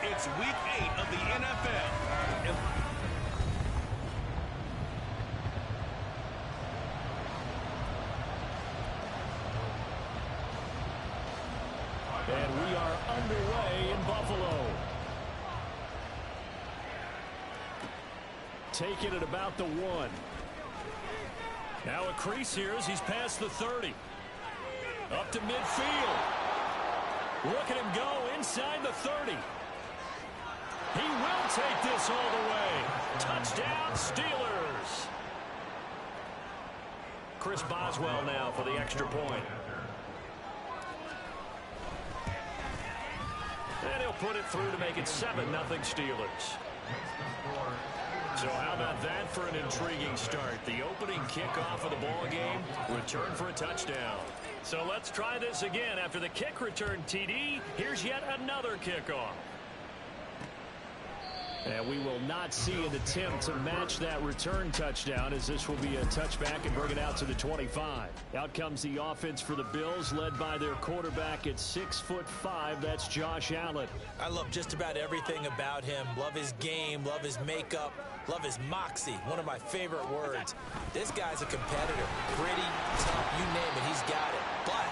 It's week 8 of the NFL. And we are underway in Buffalo. Taking it about the 1. Now a crease here as he's past the 30. Up to midfield. Look at him go inside the 30. He will take this all the way. Touchdown, Steelers. Chris Boswell now for the extra point. And he'll put it through to make it 7-0 Steelers. So how about that for an intriguing start? The opening kickoff of the ball game, return for a touchdown. So let's try this again. After the kick return TD, here's yet another kickoff. And we will not see an attempt to match that return touchdown, as this will be a touchback and bring it out to the 25. Out comes the offense for the Bills, led by their quarterback at 6'5". That's Josh Allen. I love just about everything about him. Love his game, love his makeup, love his moxie. One of my favorite words. This guy's a competitor. Gritty, tough, you name it, he's got it. But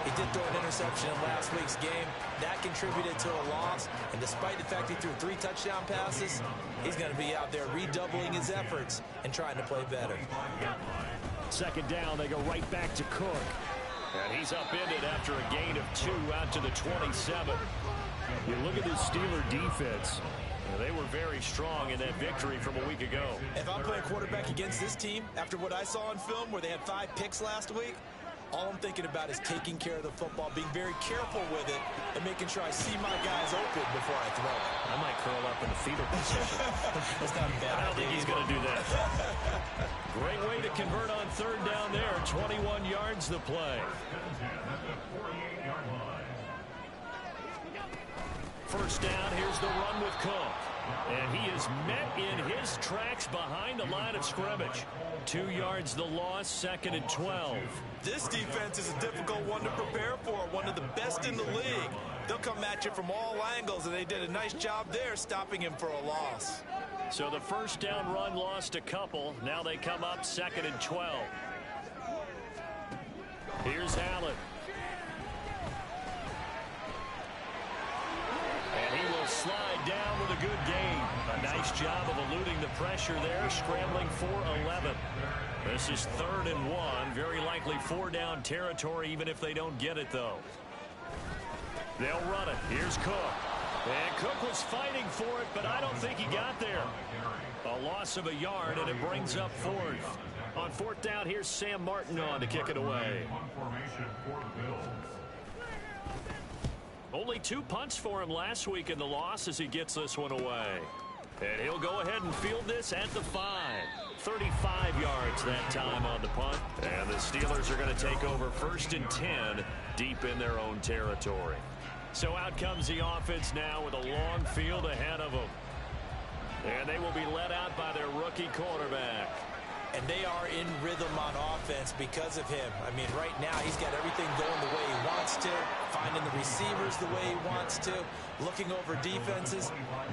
he did throw an interception in last week's game. That contributed to a loss. And despite the fact he threw 3 touchdown passes, he's going to be out there redoubling his efforts and trying to play better. Second down, they go right back to Cook. And he's upended after a gain of 2 out to the 27. You look at this Steeler defense. They were very strong in that victory from a week ago. If I'm playing quarterback against this team, after what I saw on film where they had 5 picks last week, all I'm thinking about is taking care of the football, being very careful with it, and making sure I see my guys open before I throw it. I might curl up in the fetal position. That's not a bad idea. I don't think he's going to do that. Great way to convert on third down there. 21 yards the play. First down, here's the run with Cook. And he is met in his tracks behind the line of scrimmage. 2 yards the loss, 2nd and 12. This defense is a difficult one to prepare for, one of the best in the league. They'll come at you from all angles, and they did a nice job there stopping him for a loss. So the first down run lost a couple. Now they come up 2nd and 12. Here's Allen. And he will slide down with a good gain. A nice job of eluding the pressure there, scrambling for 11. This is 3rd and 1. Very likely 4-down territory, even if they don't get it, though. They'll run it. Here's Cook. And Cook was fighting for it, but I don't think he got there. A loss of a yard, and it brings up 4th. On 4th down, here's Sam Martin on to kick it away. Only 2 punts for him last week in the loss as he gets this one away. And he'll go ahead and field this at the 5. 35 yards that time on the punt. And the Steelers are going to take over 1st and 10 deep in their own territory. So out comes the offense now with a long field ahead of them. And they will be led out by their rookie quarterback. And they are in rhythm on offense because of him. I mean, right now, he's got everything going the way he wants to, finding the receivers the way he wants to, looking over defenses.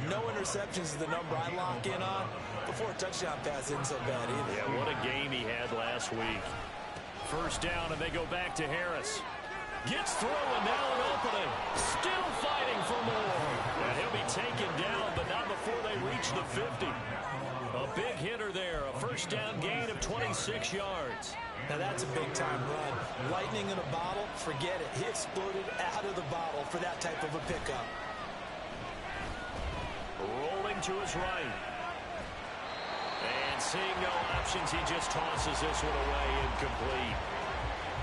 No interceptions is the number I lock in on. Before a touchdown pass isn't so bad either. Yeah, what a game he had last week. First down, and they go back to Harris. Gets through, and now an opening. Still fighting for more. And he'll be taken down, but not before they reach the 50. A big hitter there. A first down gain of 26 yards. Now that's a big-time run. Lightning in a bottle, forget it. He exploded out of the bottle for that type of a pickup. Rolling to his right. And seeing no options, he just tosses this one away incomplete.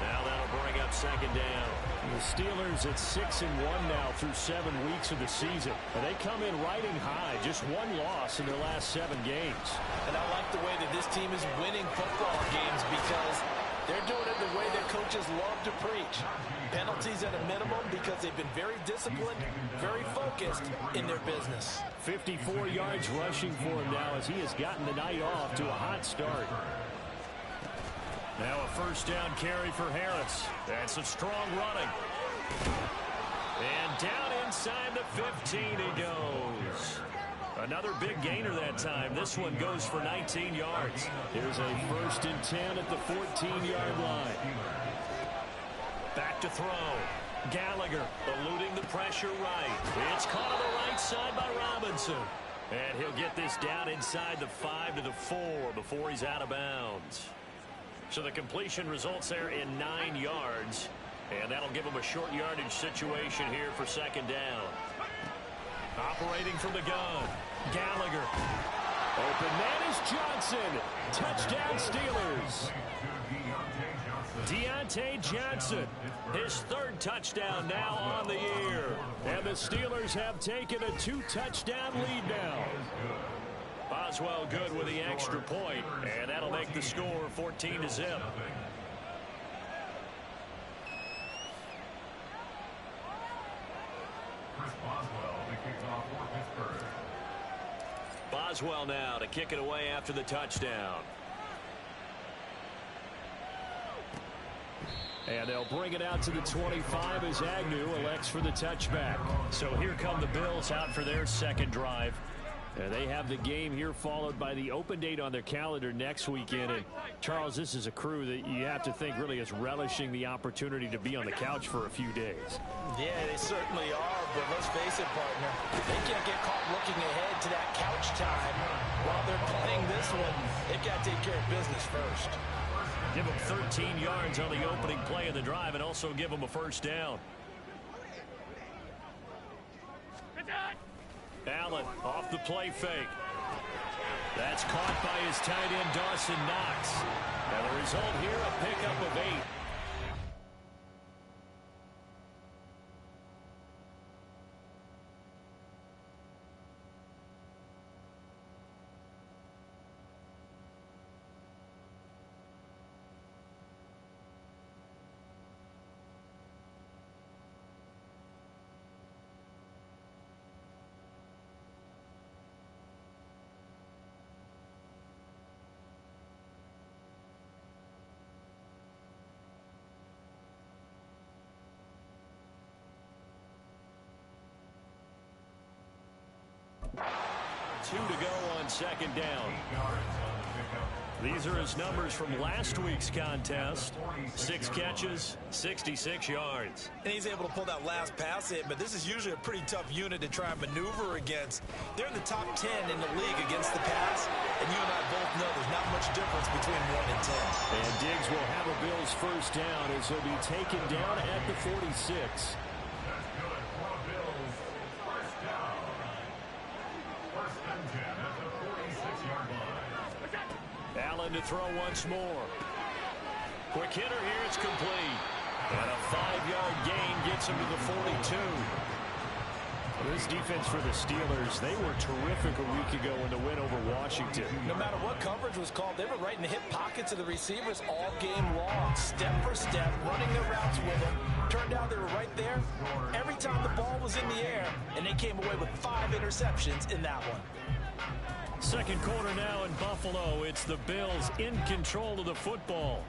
Now that'll bring up 2nd down. The Steelers at 6-1 now through 7 weeks of the season. And they come in riding high. Just 1 loss in their last 7 games. And I like the way that this team is winning football games because they're doing it the way that coaches love to preach. Penalties at a minimum because they've been very disciplined, very focused in their business. 54 yards rushing for him now as he has gotten the night off to a hot start. Now a first down carry for Harris. That's a strong running. And down inside the 15 he goes. Another big gainer that time. This one goes for 19 yards. Here's a 1st and 10 at the 14-yard line. Back to throw. Gallagher eluding the pressure right. It's caught on the right side by Robinson. And he'll get this down inside the 5 to the 4 before he's out of bounds. So the completion results there in 9 yards. And that'll give him a short yardage situation here for 2nd down. Operating from the gun. Gallagher. Open man is Johnson. Touchdown Steelers. Deontay Johnson, his 3rd touchdown now on the year. And the Steelers have taken a 2-touchdown lead now. Boswell good with the extra point, and that'll make the score 14-0. Boswell now to kick it away after the touchdown. And they'll bring it out to the 25 as Agnew elects for the touchback. So here come the Bills out for their 2nd drive. And they have the game here followed by the open date on their calendar next weekend. And Charles, this is a crew that you have to think really is relishing the opportunity to be on the couch for a few days. Yeah, they certainly are, but let's face it, partner. They can't get caught looking ahead to that couch time while they're playing this one. They've got to take care of business first. Give them 13 yards on the opening play of the drive and also give them a 1st down. Allen off the play fake. That's caught by his tight end, Dawson Knox. And the result here, a pickup of 8. Two to go on 2nd down. These are his numbers from last week's contest. 6 catches, 66 yards. And he's able to pull that last pass in, but this is usually a pretty tough unit to try and maneuver against. They're in the top 10 in the league against the pass, and you and I both know there's not much difference between 1 and 10. And Diggs will have a Bills 1st down as he'll be taken down at the 46. Allen to throw once more. Quick hitter here, it's complete. And a 5-yard gain gets him to the 42. This defense for the Steelers, they were terrific a week ago in the win over Washington. No matter what coverage was called, they were right in the hip pockets of the receivers all game long, step for step, running their routes with them. Turned out they were right there every time the ball was in the air, and they came away with 5 interceptions in that one. 2nd quarter now in Buffalo. It's the Bills in control of the football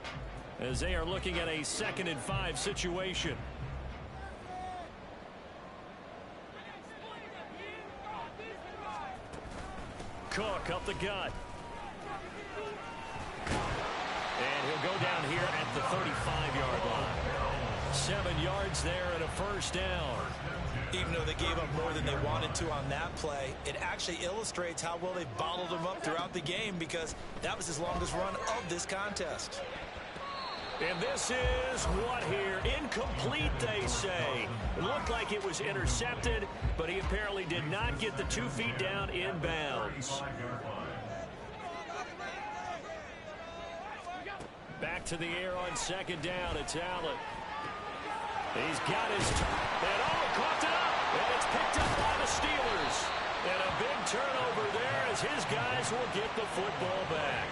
as they are looking at a 2nd and 5 situation. Cook up the gut. And he'll go down here at the 35-yard line. 7 yards there and a 1st down. Even though they gave up more than they wanted to on that play, it actually illustrates how well they bottled them up throughout the game because that was his longest run of this contest. And this is what here? Incomplete, they say. It looked like it was intercepted, but he apparently did not get the 2 feet down in bounds. Back to the air on 2nd down. It's Allen. He's got his and caught it up, and it's picked up by the Steelers. And a big turnover there as his guys will get the football back.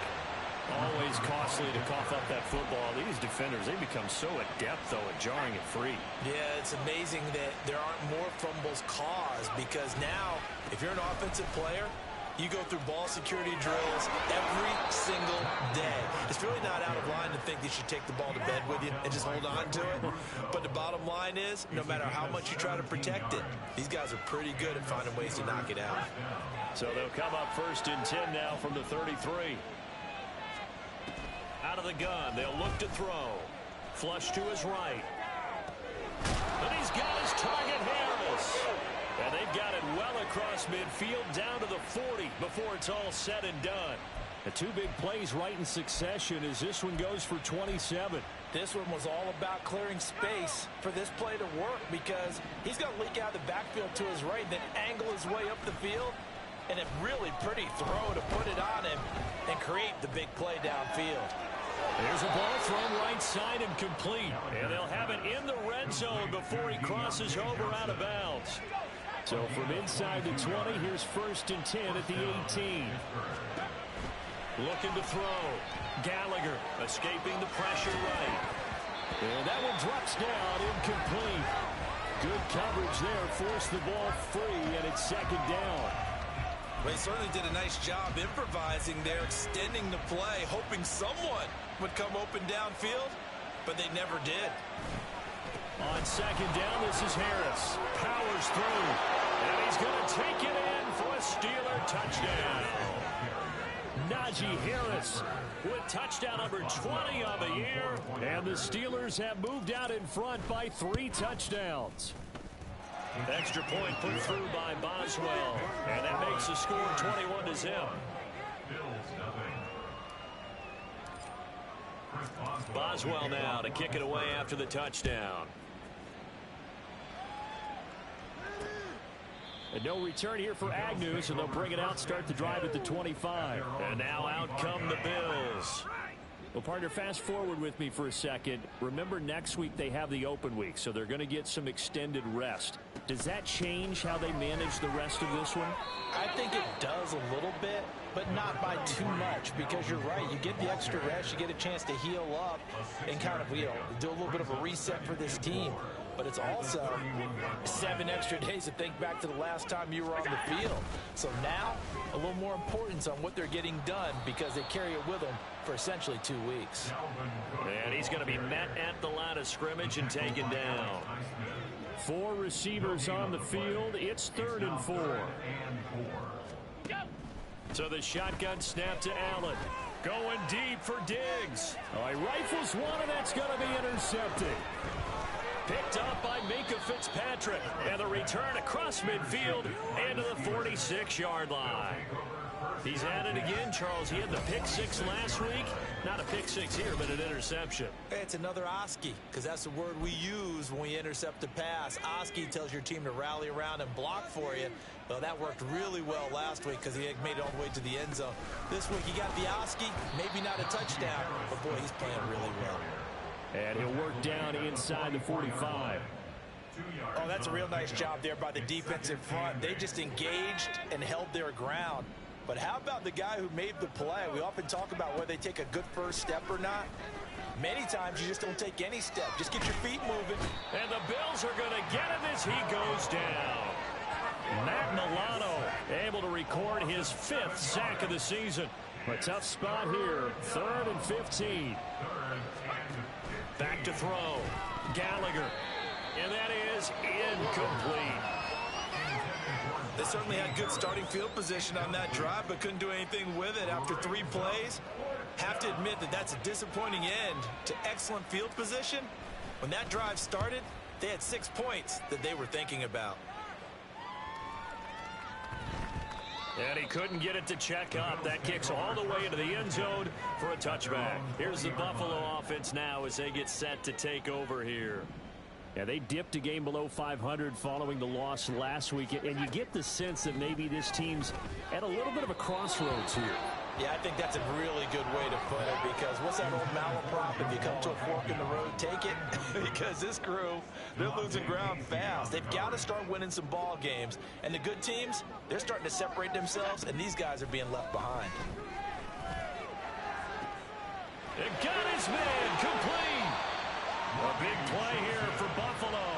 Always costly to cough up that football. These defenders, they become so adept, though, at jarring it free. Yeah, it's amazing that there aren't more fumbles caused because now, if you're an offensive player, You go through ball security drills every single day. It's really not out of line to think you should take the ball to bed with you and just hold on to it. But the bottom line is, no matter how much you try to protect it, these guys are pretty good at finding ways to knock it out. So they'll come up 1st and 10 now from the 33. Out of the gun, they'll look to throw. Flush to his right. And he's got his target, Harris. And they've got it well across midfield down to the 40 before it's all said and done. The 2 big plays right in succession as this one goes for 27. This one was all about clearing space for this play to work because he's going to leak out the backfield to his right, then angle his way up the field. And a really pretty throw to put it on him and create the big play downfield. There's a ball thrown right side and complete. And they'll have it in the red zone before he crosses over out of bounds. So from inside the 20, here's 1st and 10 at the 18. Looking to throw. Gallagher escaping the pressure right. And that one drops down, incomplete. Good coverage there, forced the ball free, and it's 2nd down. Well, he certainly did a nice job improvising there, extending the play, hoping someone would come open downfield, but they never did. On 2nd down, this is Harris. Powers through, and he's going to take it in for a Steeler touchdown. Najee Harris with touchdown number 20 on the year, and the Steelers have moved out in front by 3 touchdowns. Extra point put through by Boswell, and that makes the score 21-0. Boswell now to kick it away after the touchdown. And no return here for Agnew, so they'll bring it out, start the drive at the 25. And now out come the Bills. Well, partner, fast forward with me for a second. Remember, next week they have the open week, so they're going to get some extended rest. Does that change how they manage the rest of this one? I think it does a little bit, but not by too much, because you're right. You get the extra rest, you get a chance to heal up and kind of, do a little bit of a reset for this team. But it's also 7 extra days to think back to the last time you were on the field. So now, a little more importance on what they're getting done because they carry it with them for essentially 2 weeks. And he's going to be met at the line of scrimmage and taken down. 4 receivers on the field. It's 3rd and 4. So the shotgun snap to Allen. Going deep for Diggs. He rifles one, and that's going to be intercepted. Picked up by Minkah Fitzpatrick. And the return across midfield and to the 46-yard line. He's at it again, Charles. He had the pick 6 last week. Not a pick 6 here, but an interception. It's another Oski, because that's the word we use when we intercept a pass. Oski tells your team to rally around and block for you. Well, that worked really well last week because he made it all the way to the end zone. This week he got the Oski, maybe not a touchdown, but boy, he's playing really well. And he'll work down inside the 45. Oh, that's a real nice job there by the defensive front. They just engaged and held their ground. But how about the guy who made the play? We often talk about whether they take a good first step or not. Many times you just don't take any step. Just get your feet moving. And the Bills are going to get him as he goes down. Matt Milano able to record his 5th sack of the season. A tough spot here. 3rd and 15. Back to throw. Gallagher. And that is incomplete. They certainly had good starting field position on that drive, but couldn't do anything with it after 3 plays. Have to admit that that's a disappointing end to excellent field position. When that drive started, they had 6 points that they were thinking about. And he couldn't get it to check up. That kicks all the way into the end zone for a touchback. Here's the Buffalo offense now as they get set to take over here. Yeah, they dipped a game below 500 following the loss last week, and you get the sense that maybe this team's at a little bit of a crossroads here. Yeah, I think that's a really good way to put it, because what's that old malaprop? If you come to a fork in the road, take it. Because this crew, they're losing ground fast. They've got to start winning some ball games. And the good teams, they're starting to separate themselves, and these guys are being left behind. And got his man complete. A big play here for Buffalo.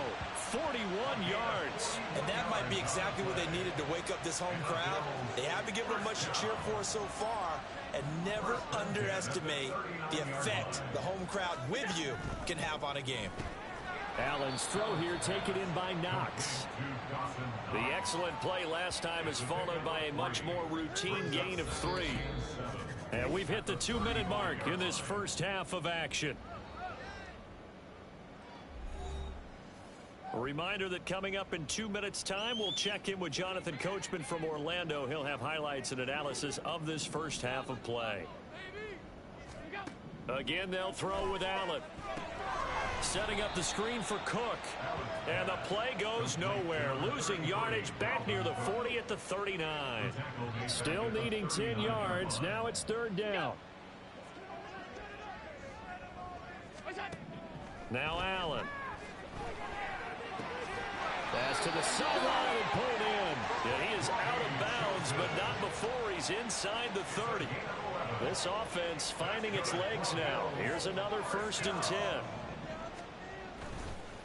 41 yards. And that might be exactly what they needed to wake up this home crowd. They haven't given them much to cheer for so far, and never underestimate the effect the home crowd with you can have on a game. Allen's throw here taken in by Knox. The excellent play last time is followed by a much more routine gain of 3. And we've hit the 2-minute mark in this first half of action. A reminder that coming up in 2 minutes' time, we'll check in with Jonathan Coachman from Orlando. He'll have highlights and analysis of this first half of play. Again, they'll throw with Allen. Setting up the screen for Cook. And the play goes nowhere. Losing yardage back near the 40 at the 39. Still needing 10 yards. Now it's 3rd down. Now Allen. Pass to the sideline and pulled in. Yeah, he is out of bounds, but not before he's inside the 30. This offense finding its legs now. Here's another 1st and 10.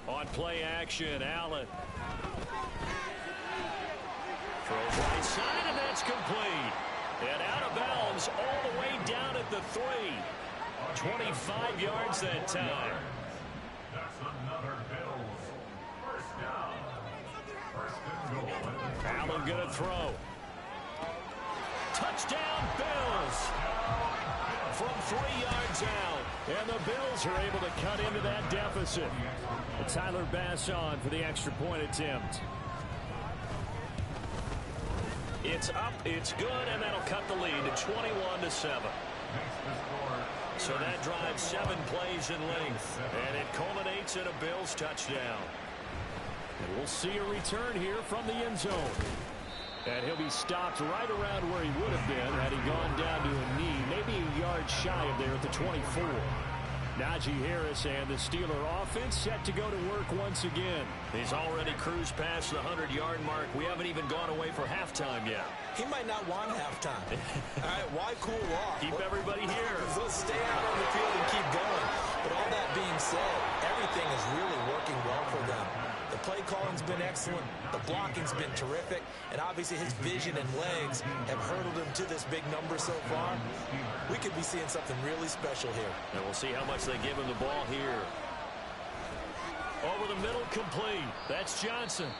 On play action, Allen. Throws right side, and that's complete. And out of bounds all the way down at the 3. 25 yards that time. Allen going to throw. Touchdown, Bills. From 3 yards out. And the Bills are able to cut into that deficit. Tyler Bass on for the extra point attempt. It's up, it's good, and that'll cut the lead to 21-7. So that drives 7 plays in length, and it culminates in a Bills touchdown. And we'll see a return here from the end zone. And he'll be stopped right around where he would have been had he gone down to a knee, maybe a yard shy of there at the 24. Najee Harris and the Steeler offense set to go to work once again. He's already cruised past the 100-yard mark. We haven't even gone away for halftime yet. He might not want halftime. All right, why cool off? Keep everybody here. Let's stay out on the field and keep going. But all that being said, everything is really working well for them. The play calling's been excellent. The blocking's been terrific. And obviously his vision and legs have hurdled him to this big number so far. We could be seeing something really special here. And we'll see how much they give him the ball here. Over the middle, complete. That's Johnson.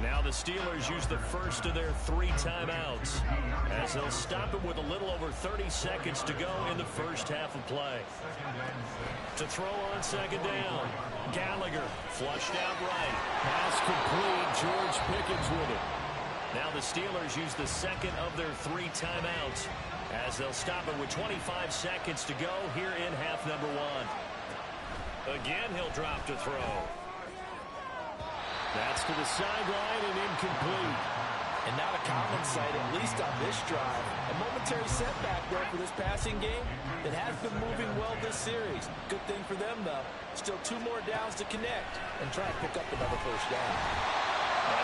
Now the Steelers use the first of their 3 timeouts as they'll stop him with a little over 30 seconds to go in the first half of play. To throw on 2nd down, Gallagher flushed out right. Pass complete. George Pickens with it. Now the Steelers use the second of their 3 timeouts as they'll stop it with 25 seconds to go here in half number 1. Again, he'll drop to throw. That's to the sideline and incomplete. And not a common sight, at least on this drive. A momentary setback there for this passing game that has been moving well this series. Good thing for them, though. Still 2 more downs to connect and try to pick up another 1st down.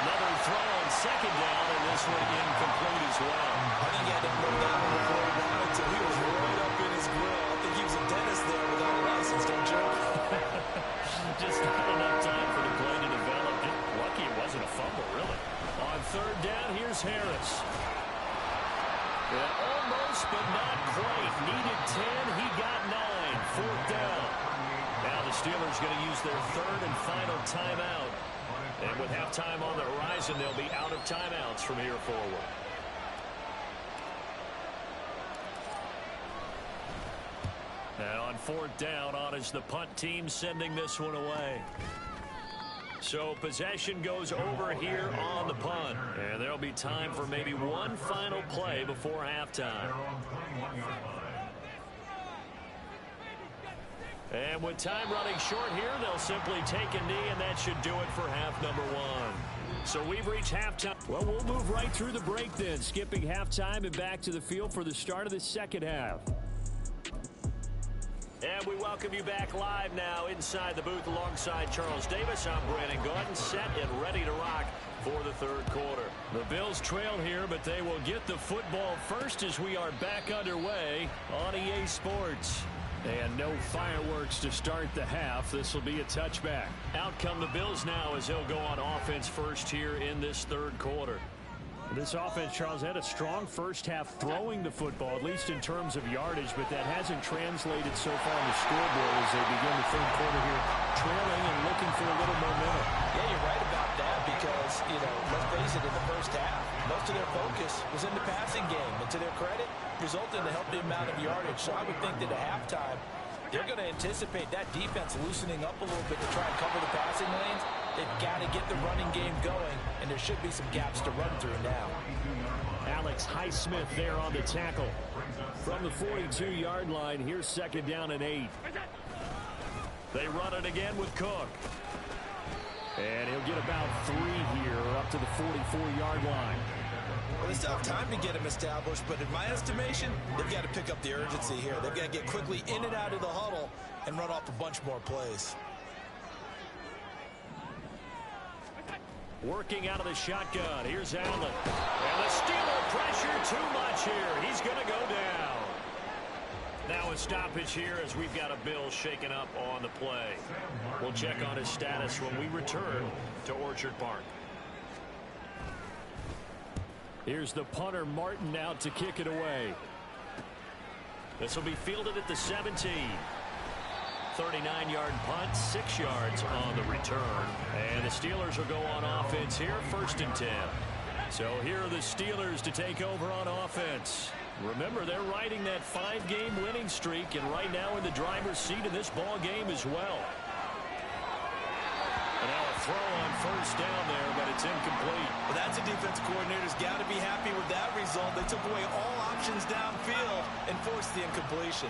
Another throw on 2nd down, and this one incomplete as well. I think he had to throw that one before he wanted to. He was right up in his grill. I think he was a dentist there without a license, don't you? Just not enough time for the play to develop. Lucky it wasn't a fumble, really. On 3rd down, here's Harris. Yeah, almost, but not quite. Needed 10, he got 9. 4th down. Now the Steelers going to use their 3rd and final timeout. And with halftime on the horizon, they'll be out of timeouts from here forward. And on 4th down, on is the punt team sending this one away. So possession goes over here on the punt. And there'll be time for maybe one final play before halftime. And with time running short here, they'll simply take a knee, and that should do it for half number 1. So we've reached halftime. Well, we'll move right through the break then, skipping halftime and back to the field for the start of the 2nd half. And we welcome you back live now inside the booth alongside Charles Davis. I'm Brandon Gaudin, set and ready to rock for the 3rd quarter. The Bills trail here, but they will get the football first as we are back underway on EA Sports. And no fireworks to start the half. This will be a touchback. Out come the Bills now as he'll go on offense first here in this third quarter. This offense, Charles, had a strong first half throwing the football, at least in terms of yardage, but that hasn't translated so far on the scoreboard as they begin the third quarter here, trailing and looking for a little momentum. Yeah, you're right about that because, let's face it, in the first half, most of their focus was in the passing game. And to their credit, resulted in a healthy amount of yardage. So I would think that at halftime, they're going to anticipate that defense loosening up a little bit to try and cover the passing lanes. They've got to get the running game going, and there should be some gaps to run through now. Alex Highsmith there on the tackle. From the 42-yard line, here's second down and 8. They run it again with Cook. And he'll get about 3 here up to the 44-yard line. Well, they still have time to get him established, but in my estimation, they've got to pick up the urgency here. They've got to get quickly in and out of the huddle and run off a bunch more plays. Working out of the shotgun. Here's Allen. And the Steeler pressure too much here. He's going to go down. Now a stoppage here as we've got a Bill shaken up on the play. We'll check on his status when we return to Orchard Park. Here's the punter, Martin, out to kick it away. This will be fielded at the 17. 39-yard punt, 6 yards on the return. And the Steelers will go on offense here, 1st and 10. So here are the Steelers to take over on offense. Remember, they're riding that 5-game winning streak, and right now in the driver's seat in this ball game as well. And now a throw on 1st down there, but it's incomplete. Well, that's a defense coordinator's got to be happy with that result. They took away all options downfield and forced the incompletion.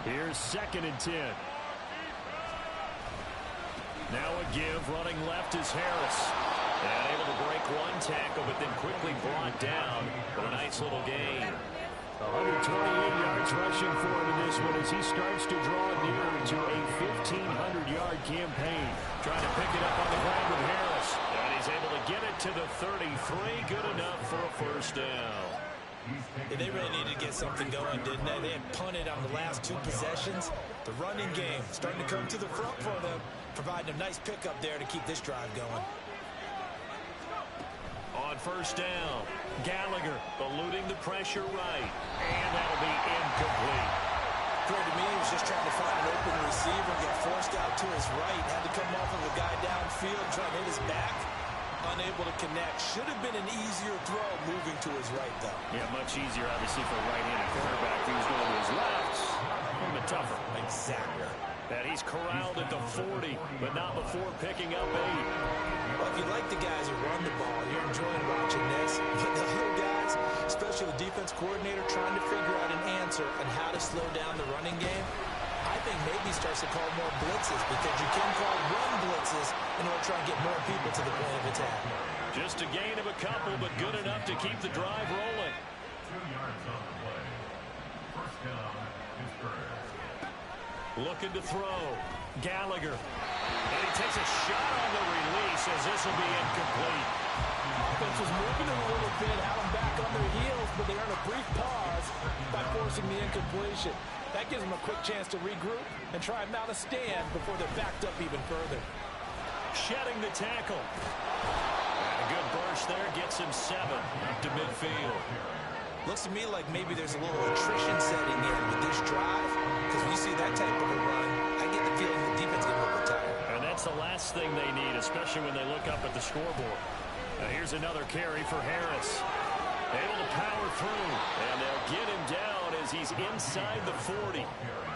Here's 2nd and 10. Now a give, running left is Harris. And able to break one tackle, but then quickly brought down with a nice little gain. 128 yards rushing for him in this one as he starts to draw near to a 1,500-yard campaign. Trying to pick it up on the ground with Harris. And he's able to get it to the 33. Good enough for a 1st down. Yeah, they really needed to get something going, didn't they? They had punted on the last 2 possessions. The running game starting to come to the front for them, providing a nice pickup there to keep this drive going. On 1st down, Gallagher eluding the pressure right. And that'll be incomplete. Appeared to me he was just trying to find an open receiver and get forced out to his right. Had to come off of a guy downfield trying to hit his back. Unable to connect. Should have been an easier throw moving to his right, though. Yeah, much easier, obviously, for a right-handed quarterback who's going to his left. A little bit tougher. Exactly. And he's corralled at the 40, but not before picking up 8. Well, if you like the guys who run the ball, you're enjoying watching this. But the other guys, especially the defense coordinator, trying to figure out an answer on how to slow down the running game, I think maybe starts to call more blitzes because you can call run blitzes in order to try and get more people to the point of attack. Just a gain of a couple, but good enough to keep the drive rolling. 2 yards on the play. 1st down, Pittsburgh. Looking to throw. Gallagher. And he takes a shot on the release as this will be incomplete. Offense was moving a little bit, had them back on their heels, but they earn a brief pause by forcing the incompletion. That gives them a quick chance to regroup and try and mount a stand before they're backed up even further. Shedding the tackle. And a good burst there gets him 7 up to midfield. Looks to me like maybe there's a little attrition setting in with this drive, because when you see that type of a run, I get the feeling the defense is getting a little tired. And that's the last thing they need, especially when they look up at the scoreboard. Now here's another carry for Harris. Able to power through, and they'll get him down as he's inside the 40.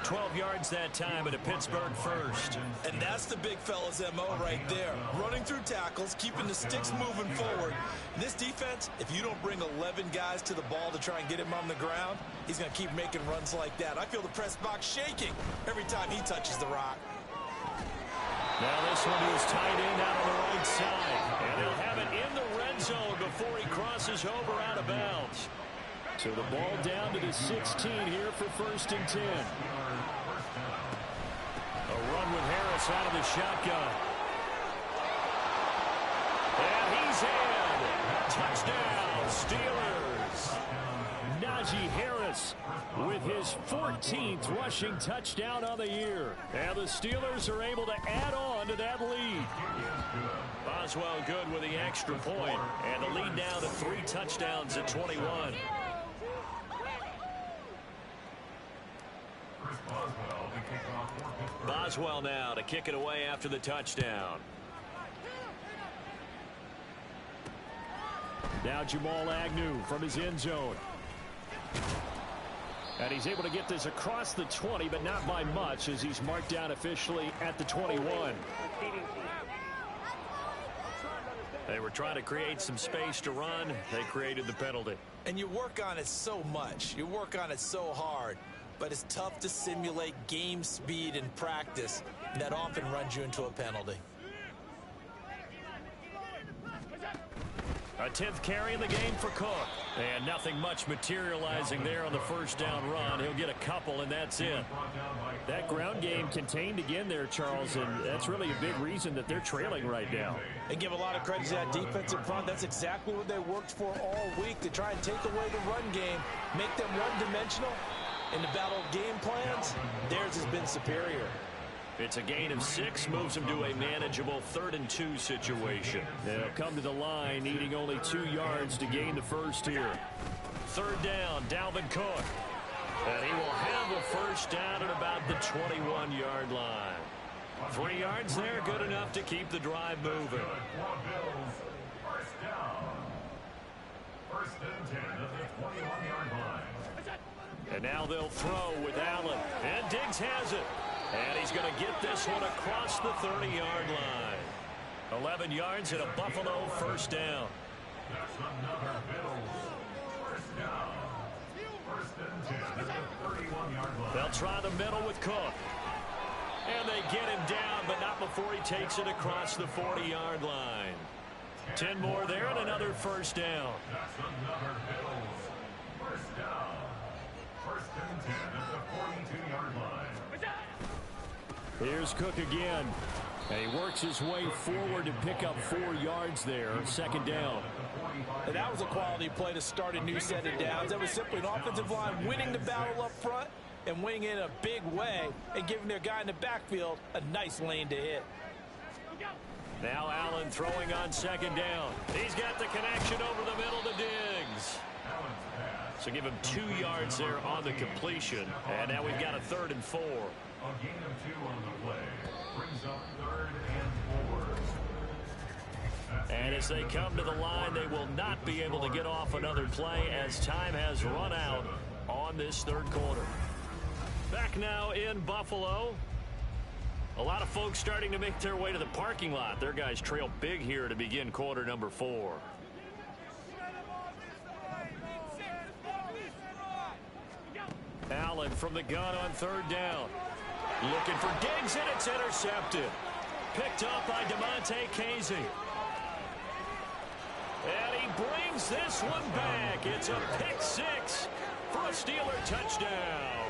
12 yards that time at a Pittsburgh 1st. And that's the big fella's MO right there. Running through tackles, keeping the sticks moving forward. This defense, if you don't bring 11 guys to the ball to try and get him on the ground, he's going to keep making runs like that. I feel the press box shaking every time he touches the rock. Now this one is tight end out on the right side. And they'll have it in the red zone before he crosses over out of bounds. So the ball down to the 16 here for 1st and 10. A run with Harris out of the shotgun. And he's in. Touchdown, Steelers. Najee Harris with his 14th rushing touchdown on the year. And the Steelers are able to add on to that lead. Boswell good with the extra point, and the lead down to 3 touchdowns at 21. Boswell now to kick it away after the touchdown. Now Jamal Agnew from his end zone. And he's able to get this across the 20, but not by much, as he's marked down officially at the 21. They were trying to create some space to run. They created the penalty. And you work on it so much. You work on it so hard. But it's tough to simulate game speed in practice. And that often runs you into a penalty. A 10th carry in the game for Cook. And nothing much materializing there on the first down run. He'll get a couple, and that's it. That ground game contained again there, Charles, and that's really a big reason that they're trailing right now. They give a lot of credit to that defensive front. That's exactly what they worked for all week, to try and take away the run game, make them one-dimensional. In the battle of game plans, theirs has been superior. It's a gain of 6, moves them to a manageable 3rd and 2 situation. They'll come to the line, needing only 2 yards to gain the first here. 3rd down, Dalvin Cook. And he will have the first down at about the 21-yard line. 3 yards there, good enough to keep the drive moving. First down. 1st and 10 at the 21-yard line. And now they'll throw with Allen. And Diggs has it. And he's going to get this one across the 30-yard line. 11 yards and a Buffalo first down. That's another Bills first down. 1st and 10 at the 31-yard line. They'll try the middle with Cook. And they get him down, but not before he takes it across the 40-yard line. 10 more there and another first down. That's another Bills first down. 1st and 10 at the 42-yard line. Here's Cook again. And he works his way forward to pick up 4 yards there. 2nd down. And that was a quality play to start a new set of downs. That was simply an offensive line winning the battle up front and winning in a big way and giving their guy in the backfield a nice lane to hit. Now Allen throwing on 2nd down. He's got the connection over the middle to Diggs. So give him 2 yards there on the completion. And now we've got a 3rd and 4. A gain of 2 on the play. Brings up 3rd and 4. And as they come to the line, they will not be able to get off another play as time has run out on this 3rd quarter. Back now in Buffalo. A lot of folks starting to make their way to the parking lot. Their guys trail big here to begin quarter number 4. Allen from the gun on 3rd down. Looking for Diggs, and it's intercepted. Picked up by DeMonte Casey. And he brings this one back. It's a pick 6 for a Steeler touchdown.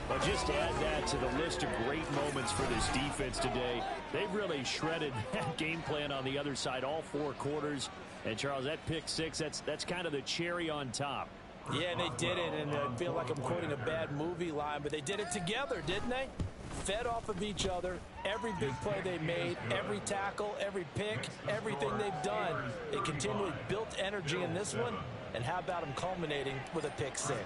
Well, just add that to the list of great moments for this defense today. They've really shredded that game plan on the other side all 4 quarters. And, Charles, that pick 6, that's kind of the cherry on top. Yeah, and they did it, and I feel like I'm quoting a bad movie line, but they did it together, didn't they? Fed off of each other, every big play they made, every tackle, every pick, everything they've done. They continually built energy in this one, and how about them culminating with a pick 6?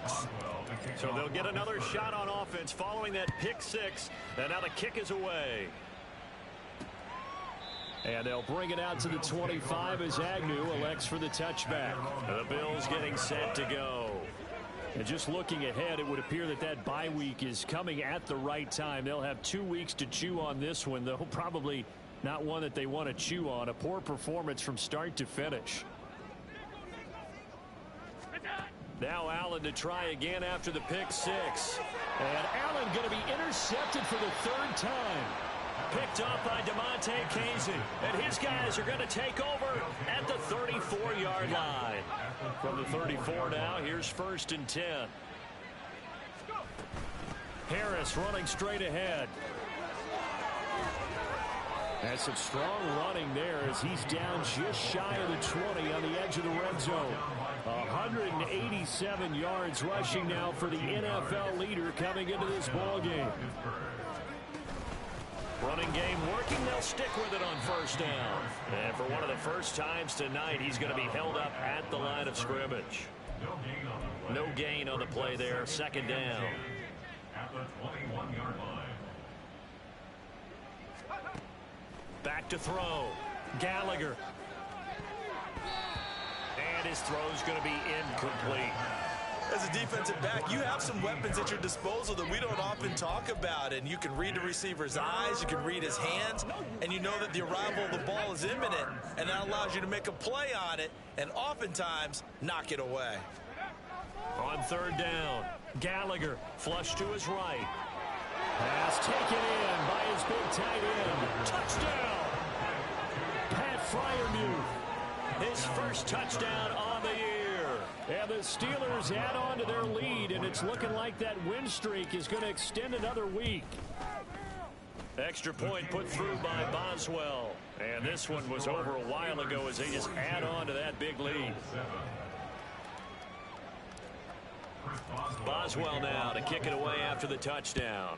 So they'll get another shot on offense following that pick 6, and now the kick is away. And they'll bring it out to the 25 as Agnew elects for the touchback. The Bills getting set to go. And just looking ahead, it would appear that that bye week is coming at the right time. They'll have 2 weeks to chew on this one, though probably not one that they want to chew on. A poor performance from start to finish. Now Allen to try again after the pick 6. And Allen going to be intercepted for the 3rd time. Picked up by DeMonte Casey. And his guys are going to take over at the 34-yard line. From the 34 now, here's 1st and 10. Harris running straight ahead. And some strong running there as he's down just shy of the 20 on the edge of the red zone. 187 yards rushing now for the NFL leader coming into this ball game. Running game working. They'll stick with it on first down. And for one of the first times tonight, he's going to be held up at the line of scrimmage. No gain on the play there. Second down. At the 21-yard line. Back to throw. Gallagher. And his throw's going to be incomplete. As a defensive back, you have some weapons at your disposal that we don't often talk about. And you can read the receiver's eyes, you can read his hands, and you know that the arrival of the ball is imminent. And that allows you to make a play on it and oftentimes knock it away. On third down, Gallagher flush to his right. Pass taken in by his big tight end. Touchdown! Pat Freiermuth. His first touchdown on the year. And the Steelers add on to their lead, and it's looking like that win streak is going to extend another week. Extra point put through by Boswell. And this one was over a while ago as they just add on to that big lead. Boswell now to kick it away after the touchdown.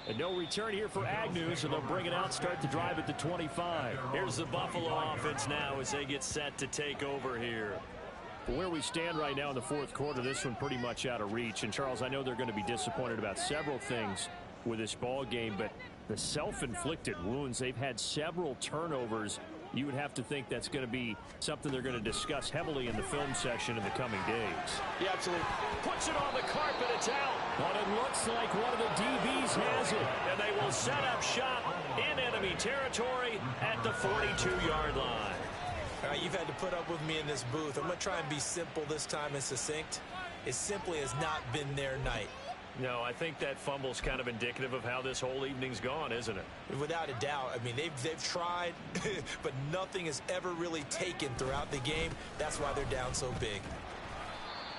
And no return here for Agnew, so they'll bring it out, start the drive at the 25. Here's the Buffalo offense now as they get set to take over here. Where we stand right now in the fourth quarter, this one pretty much out of reach. And, Charles, I know they're going to be disappointed about several things with this ball game, but the self-inflicted wounds, they've had several turnovers. You would have to think that's going to be something they're going to discuss heavily in the film session in the coming days. Yeah, absolutely. Puts it on the carpet. It's out. But it looks like one of the DBs has it. And they will set up shop in enemy territory at the 42-yard line. All right, you've had to put up with me in this booth. I'm going to try and be simple this time and succinct. It simply has not been their night. No, I think that fumble's kind of indicative of how this whole evening's gone, isn't it? Without a doubt. I mean, they've tried, but nothing has ever really taken throughout the game. That's why they're down so big.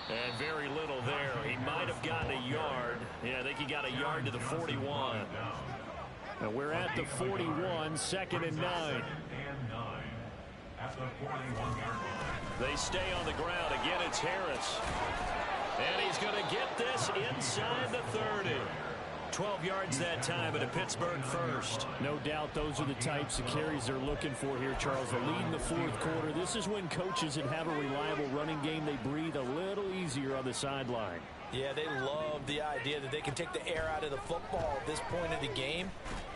And very little there. He might have gotten a yard. Yeah, I think he got a yard to the 41. And we're at the 41, second and 9. At the 41-yard line. They stay on the ground. Again, it's Harris. And he's going to get this inside the 30. 12 yards that time, and a Pittsburgh first. No doubt those are the types of carries they're looking for here, Charles. The lead in the fourth quarter. This is when coaches that have a reliable running game, they breathe a little easier on the sideline. Yeah, they love the idea that they can take the air out of the football at this point of the game.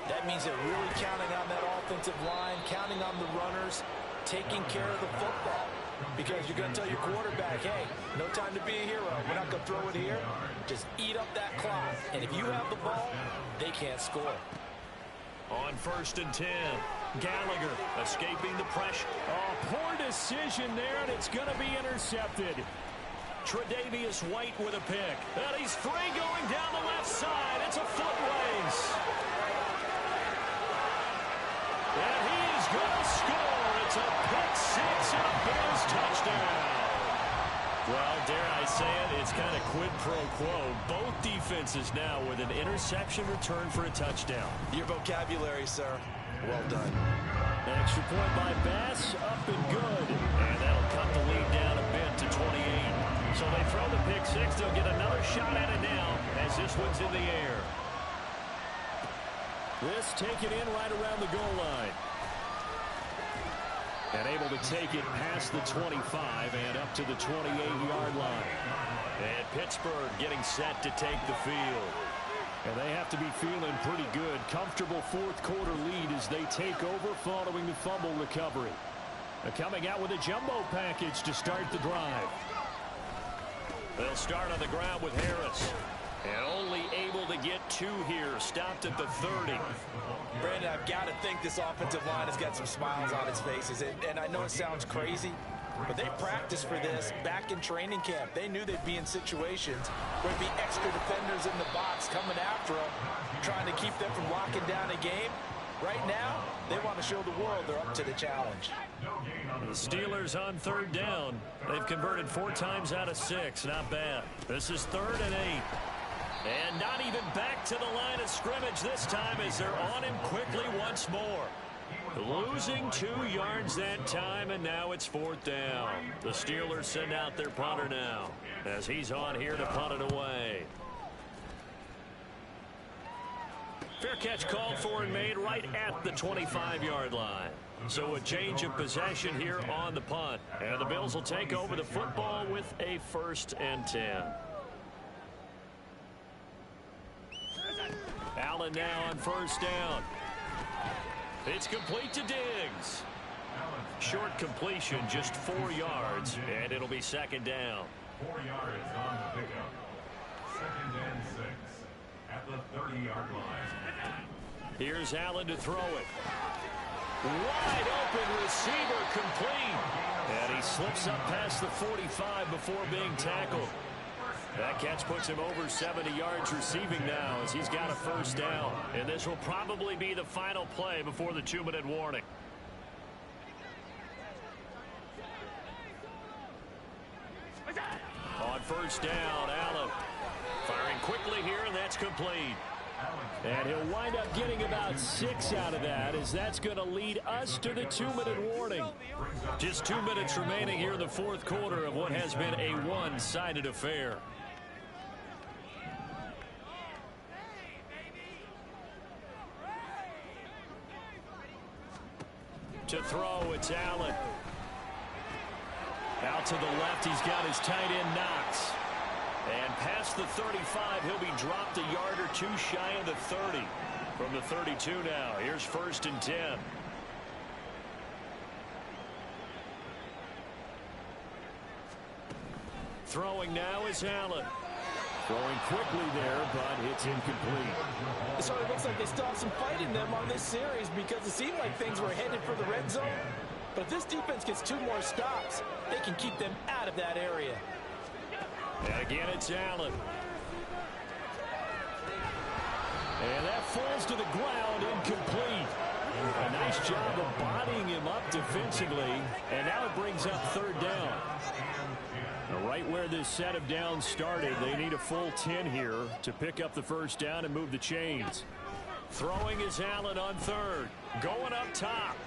That means they're really counting on that offensive line, counting on the runners, taking care of the football. Because you're going to tell your quarterback, hey, no time to be a hero. We're not going to throw it here. Just eat up that clock. And if you have the ball, they can't score. On first and 10, Gallagher escaping the pressure. Oh, poor decision there, and it's going to be intercepted. Tre'Davious White with a pick. And he's free going down the left side. It's a foot race. And he is going to score. It's a pick six and a Bears touchdown. Well, dare I say it, it's kind of quid pro quo. Both defenses now with an interception return for a touchdown. Your vocabulary, sir. Well done. An extra point by Bass, up and good. And that'll cut the lead down a bit to 28. So they throw the pick six. They'll get another shot at it now as this one's in the air. This taken in right around the goal line. And able to take it past the 25 and up to the 28-yard line. And Pittsburgh getting set to take the field. And they have to be feeling pretty good. Comfortable fourth quarter lead as they take over following the fumble recovery. They're coming out with a jumbo package to start the drive. They'll start on the ground with Harris. And only able to get two here. Stopped at the 30. Brandon, I've got to think this offensive line has got some smiles on its faces. And I know it sounds crazy, but they practiced for this back in training camp. They knew they'd be in situations where there'd be extra defenders in the box coming after them, trying to keep them from locking down a game. Right now, they want to show the world they're up to the challenge. The Steelers on third down. They've converted 4 times out of 6. Not bad. This is 3rd and 8. And not even back to the line of scrimmage this time as they're on him quickly once more. Losing 2 yards that time, and now it's 4th down. The Steelers send out their punter now as he's on here to punt it away. Fair catch called for and made right at the 25-yard line. So a change of possession here on the punt. And the Bills will take over the football with a 1st and 10. Allen now on 1st down. It's complete to Diggs. Short completion, just 4 yards, and it'll be 2nd down. 4 yards on the pickup. 2nd and 6 at the 30-yard line. Here's Allen to throw it. Wide open receiver, complete. And he slips up past the 45 before being tackled. That catch puts him over 70 yards receiving now as he's got a 1st down. And this will probably be the final play before the 2-minute warning. On 1st down, Allen firing quickly here, and that's complete. And he'll wind up getting about 6 out of that, as that's going to lead us to the 2-minute warning. Just 2 minutes remaining here in the 4th quarter of what has been a one-sided affair. To throw, it's Allen. Out to the left, he's got his tight end Knox. And past the 35, he'll be dropped a yard or 2 shy of the 30. From the 32 now, here's 1st and 10. Throwing now is Allen. Throwing quickly there, but it's incomplete. It sort of looks like they still have some fight in them on this series because it seemed like things were headed for the red zone. But if this defense gets 2 more stops, they can keep them out of that area. And again, it's Allen. And that falls to the ground, incomplete. A nice job of bodying him up defensively. And now it brings up 3rd down. Right where this set of downs started, they need a full 10 here to pick up the 1st down and move the chains. Throwing is Allen on 3rd. Going up top.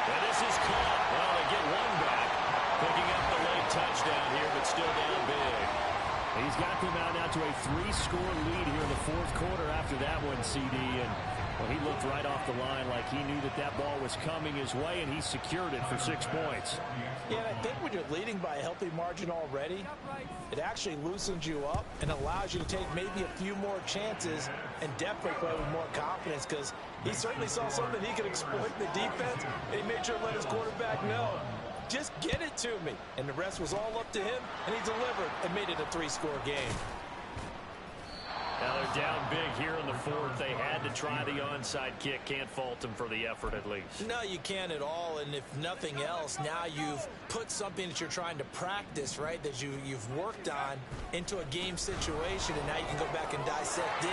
And this is caught. Well, they get 1 back. Picking up the late touchdown here, but still down big. He's got them out now to a 3-score lead here in the 4th quarter after that one, CD. And well, he looked right off the line like he knew that that ball was coming his way, and he secured it for 6 points. Yeah, and I think when you're leading by a healthy margin already, it actually loosens you up and allows you to take maybe a few more chances and definitely play with more confidence because he certainly saw something he could exploit in the defense, and he made sure to let his quarterback know. Just get it to me. And the rest was all up to him, and he delivered and made it a 3-score game. Now they're down big here in the 4th. They had to try the onside kick. Can't fault them for the effort at least. No, you can't at all. And if nothing else, now you've put something that you're trying to practice, right, that you've worked on into a game situation, and now you can go back and dissect it.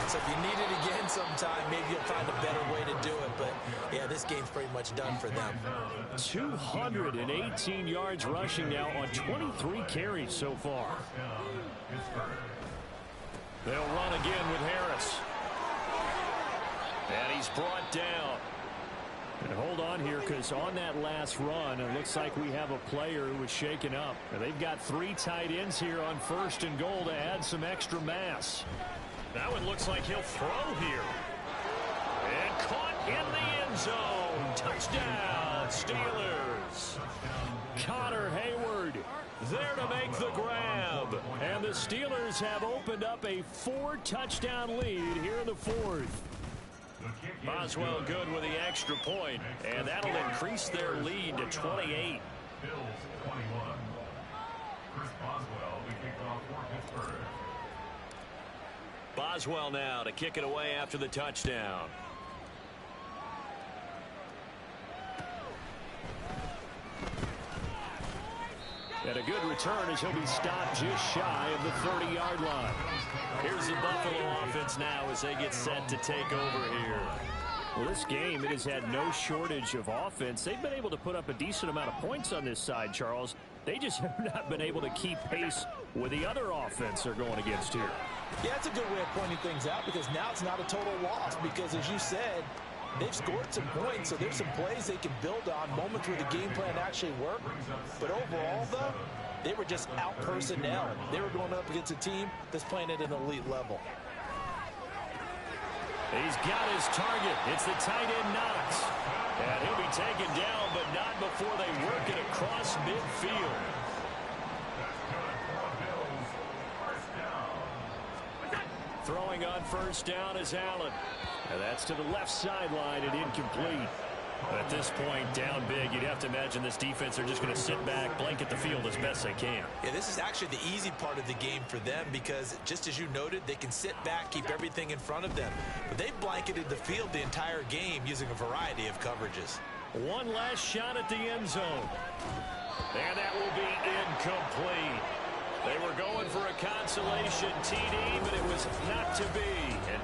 So if you need it again sometime, maybe you'll find a better way to do it. But, yeah, this game's pretty much done for them. 218 yards rushing now on 23 carries so far. They'll run again with Harris. And he's brought down. And hold on here, because on that last run, it looks like we have a player who was shaken up. And they've got 3 tight ends here on 1st and goal to add some extra mass. That one looks like he'll throw here. And caught in the end zone. Touchdown, Steelers. Connor Hayward there to make the grab. And the Steelers have opened up a 4-touchdown lead here in the 4th. Boswell good with the extra point, and that'll increase their lead to 28. Bills 21. Chris Boswell, the kickoff for Pittsburgh. Boswell now to kick it away after the touchdown. And a good return as he'll be stopped just shy of the 30-yard line. Here's the Buffalo offense now as they get set to take over here. Well, this game, it has had no shortage of offense. They've been able to put up a decent amount of points on this side, Charles. They just have not been able to keep pace with the other offense they're going against here. Yeah, it's a good way of pointing things out because now it's not a total loss because, as you said, they've scored some points, so there's some plays they can build on, moments where the game plan actually worked. But overall, though, they were just out-personnel. They were going up against a team that's playing at an elite level. He's got his target. It's the tight end Knox. And he'll be taken down, but not before they work it across midfield. Throwing on first down is Allen. And that's to the left sideline and incomplete. At this point, down big, you'd have to imagine this defense are just going to sit back, blanket the field as best they can. Yeah, this is actually the easy part of the game for them because, just as you noted, they can sit back, keep everything in front of them. But they've blanketed the field the entire game using a variety of coverages. One last shot at the end zone. And that will be incomplete. They were going for a consolation TD, but it was not to be. And